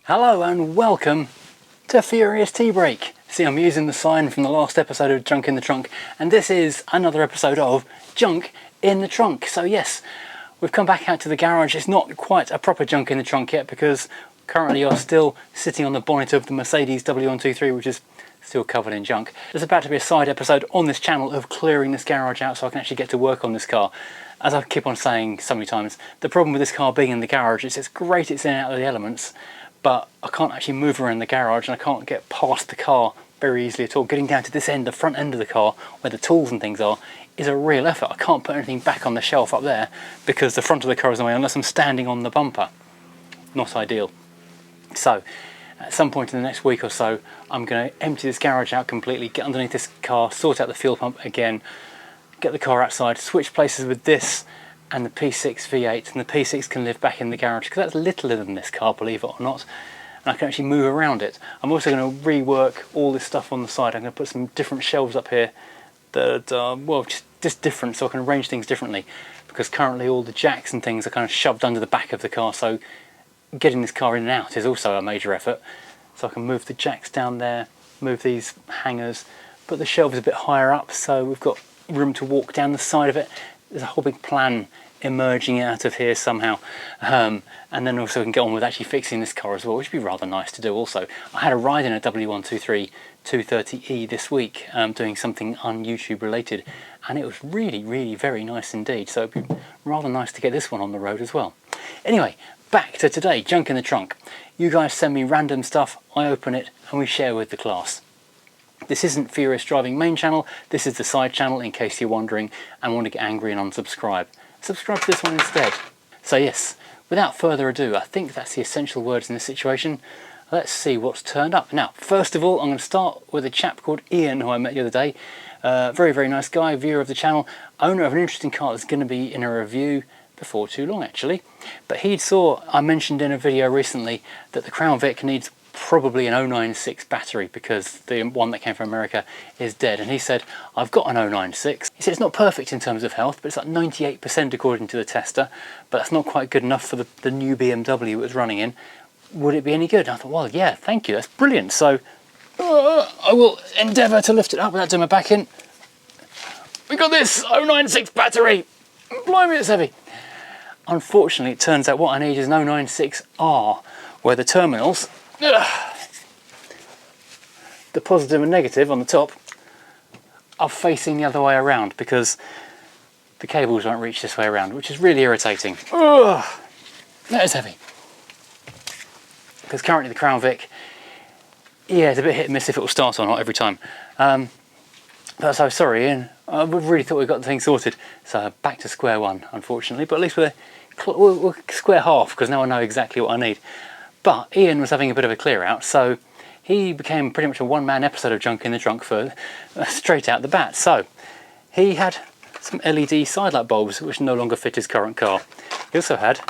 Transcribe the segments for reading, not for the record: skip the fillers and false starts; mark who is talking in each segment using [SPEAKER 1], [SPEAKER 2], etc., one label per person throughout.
[SPEAKER 1] Hello and welcome to Furious Tea Break. See, I'm using the sign from the last episode of Junk in the Trunk, and this is another episode of Junk in the Trunk. So yes, we've come back out to the garage. It's not quite a proper Junk in the Trunk yet because currently you're still sitting on the bonnet of the Mercedes W123, which is still covered in junk. There's about to be a side episode on this channel of clearing this garage out so I can actually get to work on this car. As I keep on saying so many times, the problem with this car being in the garage is it's great, it's in and out of the elements, but I can't actually move around the garage and I can't get past the car very easily at all. Getting down to this end, the front end of the car, where the tools and things are, is a real effort. I can't put anything back on the shelf up there because the front of the car is in the way unless I'm standing on the bumper. Not ideal. So, at some point in the next week or so, I'm going to empty this garage out completely, get underneath this car, sort out the fuel pump again, get the car outside, switch places with this and the P6 V8, and the P6 can live back in the garage because that's littler than this car, believe it or not, and I can actually move around it. I'm also going to rework all this stuff on the side. I'm going to put some different shelves up here that are, well, just different, so I can arrange things differently, because currently all the jacks and things are kind of shoved under the back of the car, so getting this car in and out is also a major effort. So I can move the jacks down there, move these hangers, put the shelves a bit higher up so we've got room to walk down the side of it. There's a whole big plan emerging out of here somehow, and then also we can get on with actually fixing this car as well, which would be rather nice to do also. I had a ride in a W123 230e this week, doing something on YouTube related, and it was really very nice indeed, so it'd be rather nice to get this one on the road as well. Anyway, back to today, Junk in the Trunk. You guys send me random stuff, I open it and we share with the class. This isn't Furious Driving main channel, this is the side channel in case you're wondering and want to get angry and unsubscribe. Subscribe to this one instead. So yes, without further ado, I think that's the essential words in this situation. Let's see what's turned up. Now, first of all, I'm going to start with a chap called Ian, who I met the other day. Very nice guy, viewer of the channel, owner of an interesting car that's going to be in a review before too long actually. But he saw, I mentioned in a video recently, that the Crown Vic needs probably an 096 battery because the one that came from America is dead, and he said, I've got an 096. He said it's not perfect in terms of health, but it's like 98% according to the tester, but that's not quite good enough for the new BMW it was running in. Would it be any good? And I thought, well, yeah, thank you, that's brilliant. So I will endeavour to lift it up without doing my back in. We got this 096 battery. Blimey, it's heavy. Unfortunately, it turns out what I need is an 096R, where the terminals, the positive and negative on the top, are facing the other way around because the cables won't reach this way around, which is really irritating. That is heavy. Because currently the Crown Vic, yeah, it's a bit hit and miss if it will start or not every time. But so sorry, Ian. I really thought we got the thing sorted. So back to square one, unfortunately. But at least we'll square half, because now I know exactly what I need. But Ian was having a bit of a clear out, so he became pretty much a one-man episode of Junk in the Trunk for straight out the bat. So he had some LED side light bulbs which no longer fit his current car. He also had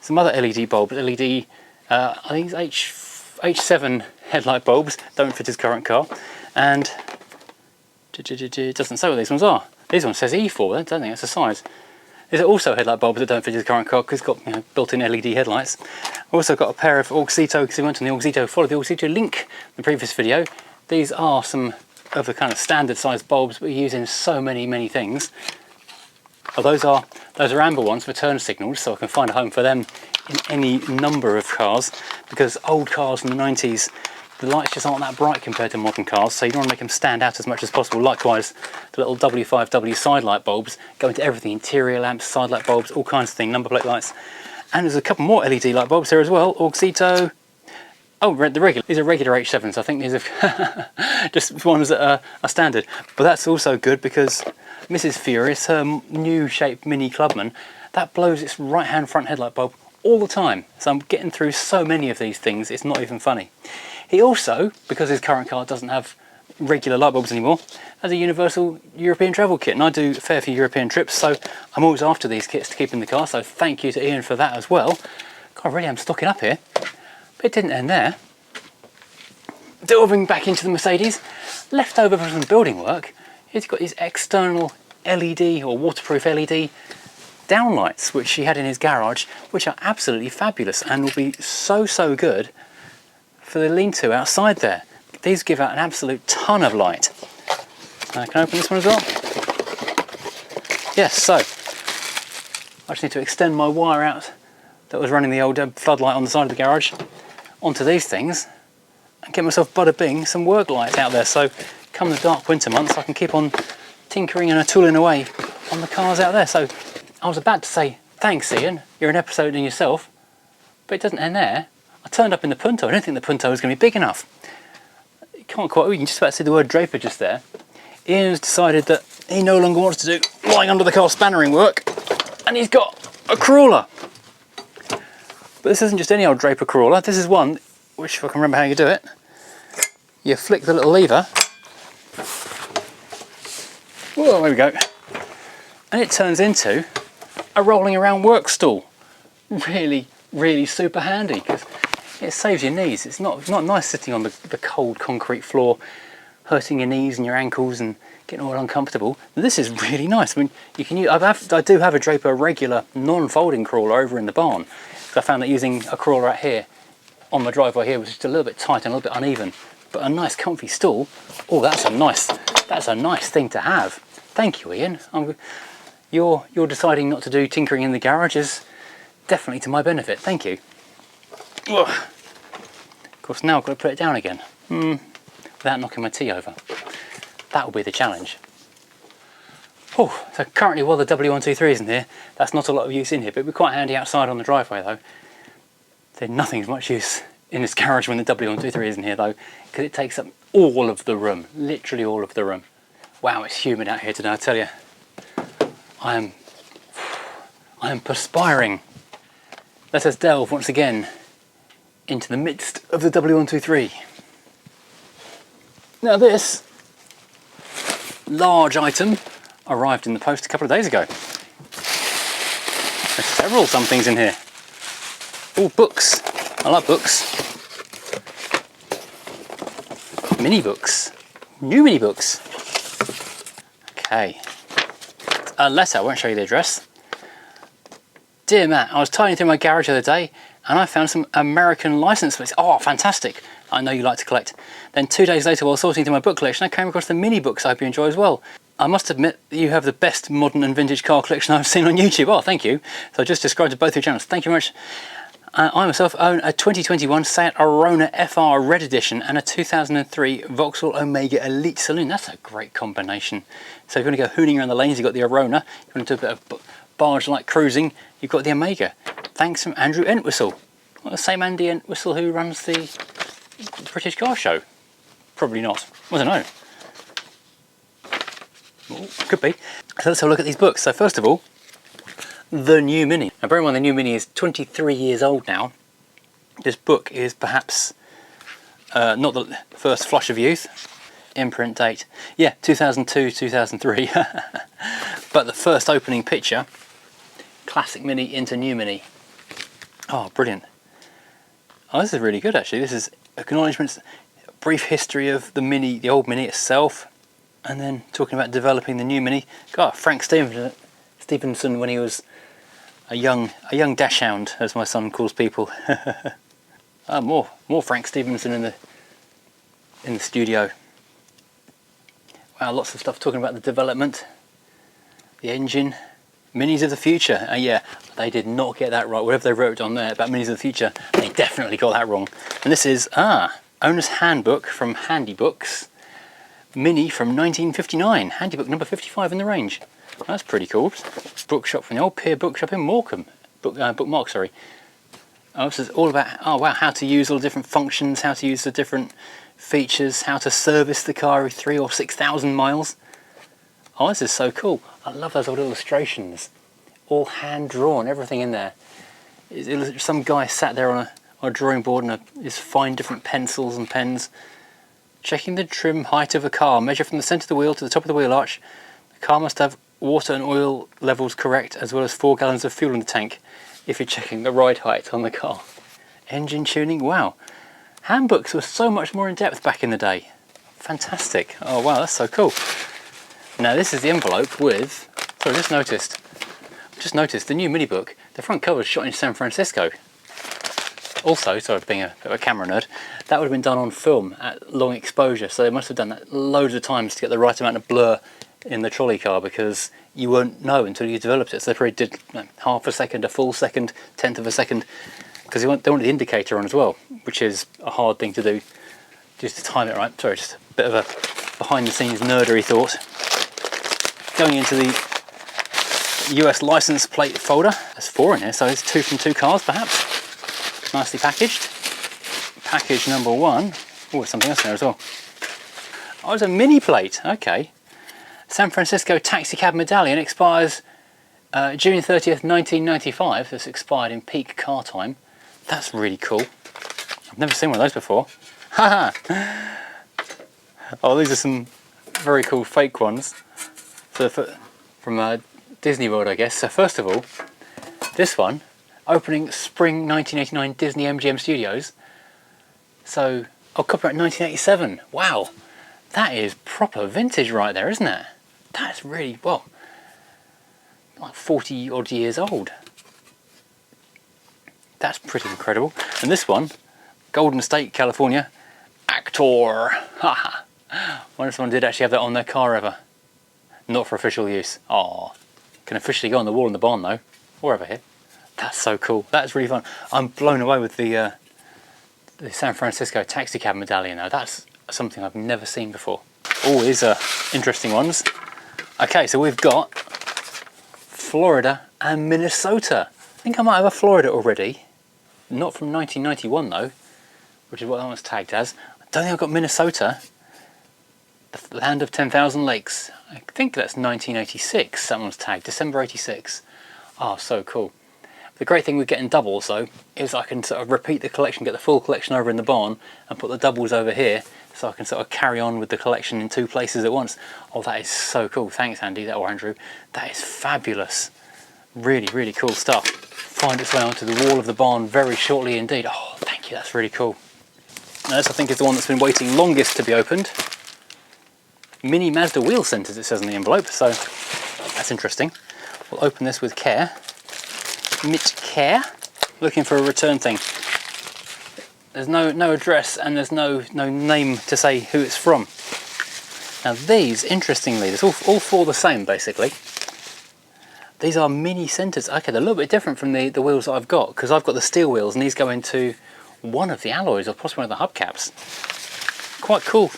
[SPEAKER 1] some other LED bulbs, I think it's H7 headlight bulbs, don't fit his current car, and it doesn't say what these ones are. These ones says E4, I don't think that's the size. These are also headlight bulbs that don't fit his current car because it's got built-in LED headlights. I've also got a pair of Auxito, because we went on the Auxito, followed the Auxito link in the previous video. These are some of the kind of standard sized bulbs we use in so many things. Oh, those are amber ones for turn signals, so I can find a home for them in any number of cars, because old cars from the 90s, the lights just aren't that bright compared to modern cars, so you don't want to make them stand out as much as possible. Likewise, the little W5W side light bulbs go into everything, interior lamps, side light bulbs, all kinds of things, number plate lights. And there's a couple more LED light bulbs here as well, Auxito. Oh, the regular. These are regular H7s, I think these are just ones that are standard. But that's also good because Mrs. Furious, her new shaped Mini Clubman, that blows its right hand front headlight bulb all the time. So I'm getting through so many of these things, it's not even funny. He also, because his current car doesn't have regular light bulbs anymore, has a universal European travel kit, and I do a fair few European trips, so I'm always after these kits to keep in the car, so thank you to Ian for that as well. God, really am stocking up here. But it didn't end there. Delving back into the Mercedes, left over from some building work, he's got these external LED or waterproof LED downlights which he had in his garage, which are absolutely fabulous and will be so good for the lean-to outside there. These give out an absolute ton of light. Can I open this one as well? Yes, so I just need to extend my wire out that was running the old floodlight on the side of the garage onto these things and get myself bada bing some work light out there, so come the dark winter months I can keep on tinkering and tooling away on the cars out there. So I was about to say thanks Ian, you're an episode in yourself, but it doesn't end there. I turned up in the Punto. I didn't think the Punto was going to be big enough. You can't quite, you can just about see the word Draper just there. Ian's decided that he no longer wants to do lying under the car spannering work, and he's got a crawler. But this isn't just any old Draper crawler. This is one which, if I can remember how you do it, you flick the little lever. Whoa, there we go. And it turns into a rolling around work stool. Really, really super handy because it saves your knees. It's not nice sitting on the cold concrete floor, hurting your knees and your ankles and getting all uncomfortable. This is really nice. I mean, you can use, I do have a Draper regular non-folding crawler over in the barn. I found that using a crawler out here on my driveway here was just a little bit tight and a little bit uneven. But a nice comfy stool, oh, that's a nice thing to have. Thank you, Ian. You're deciding not to do tinkering in the garage is definitely to my benefit. Thank you. Ugh. Of course, now I've got to put it down again. Without knocking my tea over. That will be the challenge. Oh, so currently while the W123 isn't here, that's not a lot of use in here, but it'd be quite handy outside on the driveway though. There's nothing's much use in this garage when the W123 isn't here though, because it takes up all of the room, literally all of the room. Wow, it's humid out here today, I tell you. I am perspiring. Let us delve once again into the midst of the W123. Now this large item arrived in the post a couple of days ago. There's several somethings in here. Oh, books. I like books. Mini books. New mini books. Okay. A letter, I won't show you the address. Dear Matt, I was tidying through my garage the other day and I found some American license plates. Oh, fantastic. I know you like to collect. Then 2 days later, while sorting through my book collection, I came across the mini books I hope you enjoy as well. I must admit that you have the best modern and vintage car collection I've seen on YouTube. Oh, thank you. So I just described to both your channels. Thank you very much. I myself own a 2021 Seat Arona FR Red Edition and a 2003 Vauxhall Omega Elite Saloon. That's a great combination. So if you want to go hooning around the lanes, you've got the Arona. If you want to do a bit of barge-like cruising, you've got the Omega. Thanks from Andrew Entwistle. Well, the same Andy Entwistle who runs the British Car Show. Probably not. I don't know. Well, could be. So let's have a look at these books. So first of all, the new Mini. Now bear in mind the new Mini is 23 years old now. This book is perhaps not the first flush of youth. Imprint date, yeah, 2002, 2003. But the first opening picture, classic Mini into new Mini. Oh, brilliant. Oh, this is really good actually. This is acknowledgements, a brief history of the Mini, the old Mini itself, and then talking about developing the new Mini. God, Frank Stevenson when he was a young dash hound, as my son calls people. More Frank Stevenson in the studio. Wow, lots of stuff talking about the development, the engine, Minis of the future. Yeah, they did not get that right. Whatever they wrote on there about Minis of the future, they definitely got that wrong. And this is Owner's Handbook from Handy Books, Mini from 1959, Handy Book number 55 in the range. That's pretty cool. Bookshop from the old Pier Bookshop in Morecambe. Bookmark, sorry. Oh, this is all about, oh wow, how to use all the different functions, how to use the different features, how to service the car every 3,000 or 6,000 miles. Oh, this is so cool. I love those old illustrations. All hand drawn, everything in there. Some guy sat there on a drawing board and his fine different pencils and pens. Checking the trim height of a car. Measure from the centre of the wheel to the top of the wheel arch. The car must have water and oil levels correct, as well as 4 gallons of fuel in the tank if you're checking the ride height on the car. Engine tuning, wow. Handbooks were so much more in depth back in the day. Fantastic. Oh wow, that's so cool. Now this is the envelope with, sorry, I just noticed the new mini book, the front cover is shot in San Francisco. Also, sorry for being a bit of a camera nerd, that would have been done on film at long exposure, so they must have done that loads of times to get the right amount of blur in the trolley car, because you won't know until you developed it. So they probably did half a second, a full second, tenth of a second, because they wanted the indicator on as well, which is a hard thing to do, just to time it right. Sorry, just a bit of a behind the scenes nerdery thought. Going into the US license plate folder, there's 4 in here, so it's 2 from 2 cars perhaps. Nicely packaged. Package number 1. Oh, there's something else in there as well. Oh, it's a mini plate, okay. San Francisco taxi cab medallion expires June 30th, 1995. This expired in peak car time. That's really cool. I've never seen one of those before. Haha! Oh, these are some very cool fake ones. So from Disney World, I guess. So first of all, this one, opening spring 1989 Disney MGM Studios. So, oh, copyright 1987. Wow, that is proper vintage right there, isn't it? That's really, well, like 40 odd years old. That's pretty incredible. And this one, Golden State, California, Actor. Haha. Wonder if someone did actually have that on their car ever. Not for official use. Oh, can officially go on the wall in the barn though, or over here. That's so cool. That's really fun. I'm blown away with the San Francisco taxi cab medallion though. That's something I've never seen before. Oh, these are interesting ones. Okay, so we've got Florida and Minnesota. I think I might have a Florida already. Not from 1991 though, which is what that one's tagged as. I don't think I've got Minnesota. The land of 10,000 lakes. I think that's 1986. Someone's tagged, December 86. Oh, so cool. The great thing with getting doubles though is I can sort of repeat the collection, get the full collection over in the barn and put the doubles over here, so I can sort of carry on with the collection in 2 places at once. Oh, that is so cool. Thanks, Andy, or Andrew. That is fabulous. Really, really cool stuff. Find its way onto the wall of the barn very shortly indeed. Oh, thank you, that's really cool. Now this I think is the one that's been waiting longest to be opened. Mini Mazda wheel centers, it says in the envelope, so that's interesting. We'll open this with care. Mit care. Looking for a return thing. There's no address and there's no name to say who it's from. Now these, interestingly, there's all 4 the same basically. These are mini centers. Okay, they're a little bit different from the wheels that I've got, because I've got the steel wheels and these go into one of the alloys or possibly one of the hubcaps. Quite cool.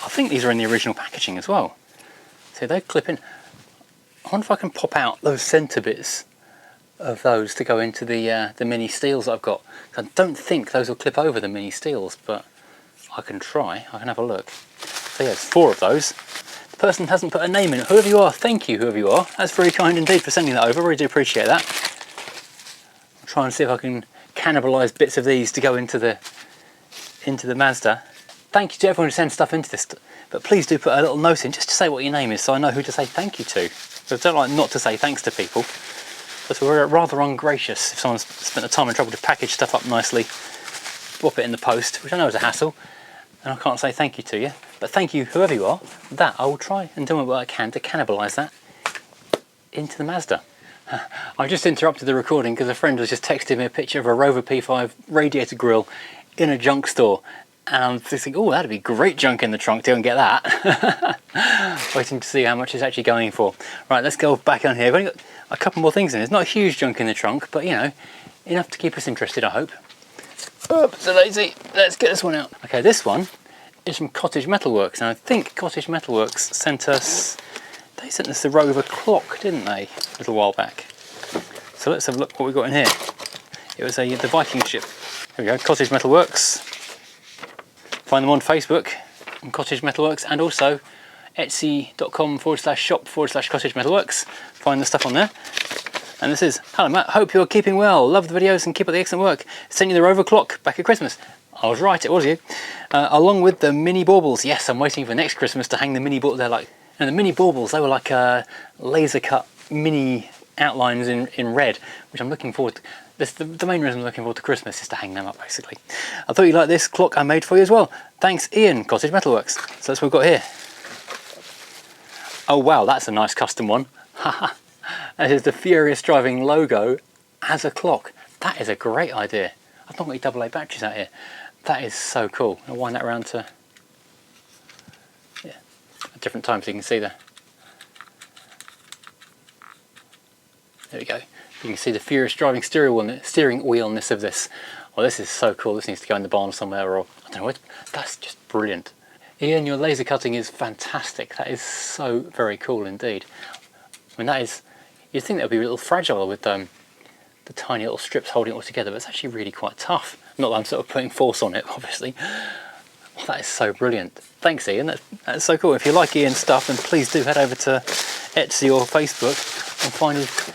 [SPEAKER 1] I think these are in the original packaging as well. So they clip in. I wonder if I can pop out those centre bits of those to go into the mini steels that I've got. I don't think those will clip over the mini steels, but I can try. I can have a look. So yeah, it's 4 of those. The person hasn't put a name in it. Whoever you are, thank you, whoever you are. That's very kind indeed for sending that over. I really do appreciate that. I'll try and see if I can cannibalise bits of these to go into the Mazda. Thank you to everyone who sends stuff into this, but please do put a little note in just to say what your name is so I know who to say thank you to. So I don't like not to say thanks to people, but we're rather ungracious if someone's spent the time and trouble to package stuff up nicely, drop it in the post, which I know is a hassle, and I can't say thank you to you. But thank you, whoever you are. That I will try and do what I can to cannibalise that into the Mazda. I just interrupted the recording because a friend was just texting me a picture of a Rover P5 radiator grille in a junk store. And I'm thinking, oh, that'd be great junk in the trunk to go and get that. Waiting to see how much it's actually going for. Right, let's go back on here. We've only got a couple more things in. There's not a huge junk in the trunk, but you know, enough to keep us interested, I hope. Oops, a daisy. Let's get this one out. Okay, this one is from Cottage Metalworks. And I think Cottage Metalworks sent us the Rover clock, didn't they, a little while back. So let's have a look what we've got in here. It was the Viking ship. Here we go, Cottage Metalworks. Find them on Facebook, on Cottage Metalworks, and also etsy.com/shop/Cottage Metalworks. Find the stuff on there. And this is, hello Matt, hope you're keeping well. Love the videos and keep up the excellent work. Sent you the Rover clock back at Christmas. I was right, it was you. Along with the mini baubles. Yes, I'm waiting for next Christmas to hang the mini baubles. They're like, and the mini baubles, they were like laser cut mini outlines in red, which I'm looking forward to. The main reason I'm looking forward to Christmas is to hang them up, basically. I thought you'd like this clock I made for you as well. Thanks, Ian, Cottage Metalworks. So that's what we've got here. Oh wow, that's a nice custom one. Haha. That is the Furious Driving logo as a clock. That is a great idea. I've not got any AA batteries out here. That is so cool. I'll wind that around to a different time so you can see there we go. You can see the furious driving steering wheelness of this. Well, this is so cool. This needs to go in the barn somewhere, or I don't know. That's just brilliant. Ian, your laser cutting is fantastic. That is so very cool indeed. I mean, that is, you'd think that would be a little fragile with the tiny little strips holding it all together, but it's actually really quite tough. Not that I'm sort of putting force on it, obviously. Well, that is so brilliant. Thanks, Ian. That's so cool. If you like Ian's stuff, then please do head over to Etsy or Facebook and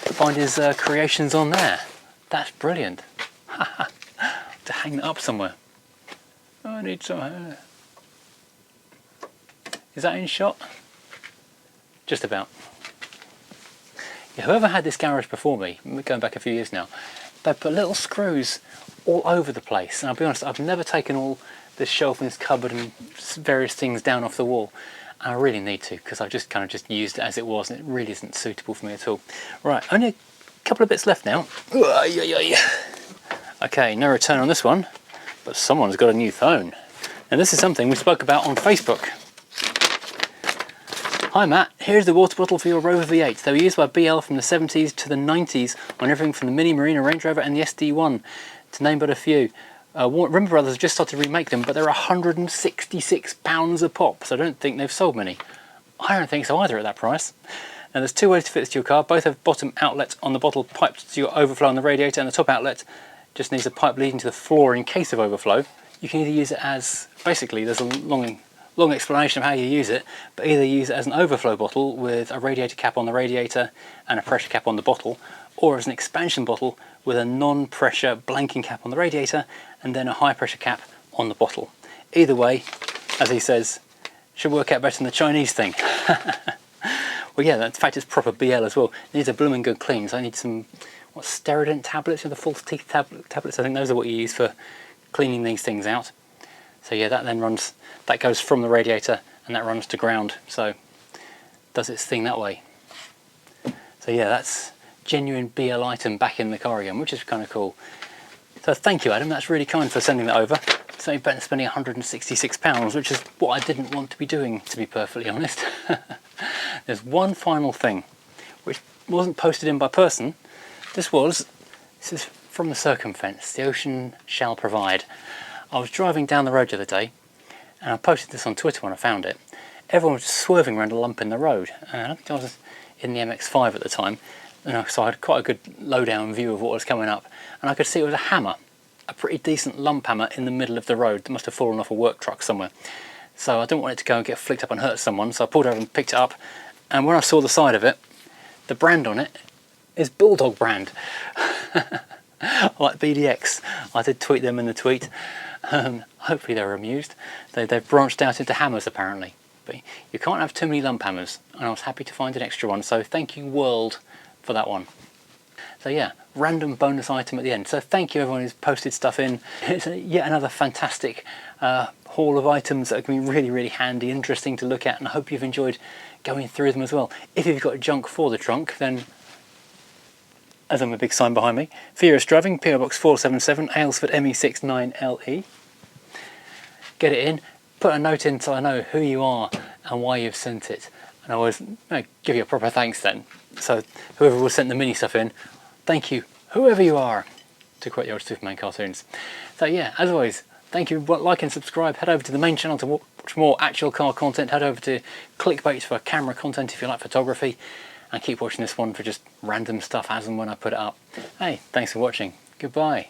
[SPEAKER 1] find his creations on there. That's brilliant. To hang that up somewhere. Oh, I need some. Is that in shot? Just about. Yeah, whoever had this garage before me, going back a few years now, they put little screws all over the place. And I'll be honest, I've never taken all this shelf and this cupboard and various things down off the wall. And I really need to, because I've just kind of just used it as it was, and it really isn't suitable for me at all. Right, only a couple of bits left now. Okay, no return on this one, but someone's got a new phone. And this is something we spoke about on Facebook. Hi Matt, here's the water bottle for your Rover V8. They were used by BL from the 70s to the 90s on everything from the Mini, Marina, Range Rover and the SD1, to name but a few. Rimmer Brothers have just started to remake them, but they're £166 a pop, so I don't think they've sold many. I don't think so either at that price. Now there's two ways to fit this to your car. Both have bottom outlets on the bottle piped to your overflow on the radiator, and the top outlet just needs a pipe leading to the floor in case of overflow. You can either use it as, basically there's a long explanation of how you use it, but either use it as an overflow bottle with a radiator cap on the radiator and a pressure cap on the bottle, or as an expansion bottle with a non-pressure blanking cap on the radiator and then a high pressure cap on the bottle. Either way, as he says, should work out better than the Chinese thing. Well yeah, in fact it's proper BL as well. It needs a blooming good clean, so I need some, what, Sterident tablets, or the false teeth tablets, I think those are what you use for cleaning these things out. So yeah, that then runs, that goes from the radiator and that runs to ground, so does its thing that way. So yeah, that's genuine BL item back in the car again, which is kind of cool. So thank you Adam, that's really kind for sending that over. It's only better than spending £166, which is what I didn't want to be doing, to be perfectly honest. There's one final thing, which wasn't posted in by person. This is from the Circumfence, the ocean shall provide. I was driving down the road the other day, and I posted this on Twitter when I found it. Everyone was just swerving around a lump in the road, and I think I was in the MX-5 at the time, and so I had quite a good low-down view of what was coming up, and I could see it was a hammer, a pretty decent lump hammer in the middle of the road that must have fallen off a work truck somewhere. So I didn't want it to go and get flicked up and hurt someone, so I pulled over and picked it up, and when I saw the side of it, the brand on it is Bulldog brand. Like BDX. I did tweet them in the tweet. Hopefully they were amused. They've branched out into hammers apparently. But you can't have too many lump hammers, and I was happy to find an extra one, so thank you world for that one. So yeah, random bonus item at the end. So thank you everyone who's posted stuff in. It's yet another fantastic haul of items that are going to be really, really handy, interesting to look at, and I hope you've enjoyed going through them as well. If you've got junk for the trunk, then, as I'm a big sign behind me, Furious Driving, PO Box 477, Aylesford ME69LE. Get it in, put a note in so I know who you are and why you've sent it. And I always give you a proper thanks then. So whoever will send the mini stuff in, thank you, whoever you are, to quote the old Superman cartoons. So yeah, as always, thank you, like and subscribe, head over to the main channel to watch more actual car content, head over to Clickbait for camera content if you like photography, and keep watching this one for just random stuff as and when I put it up. Hey, thanks for watching, goodbye.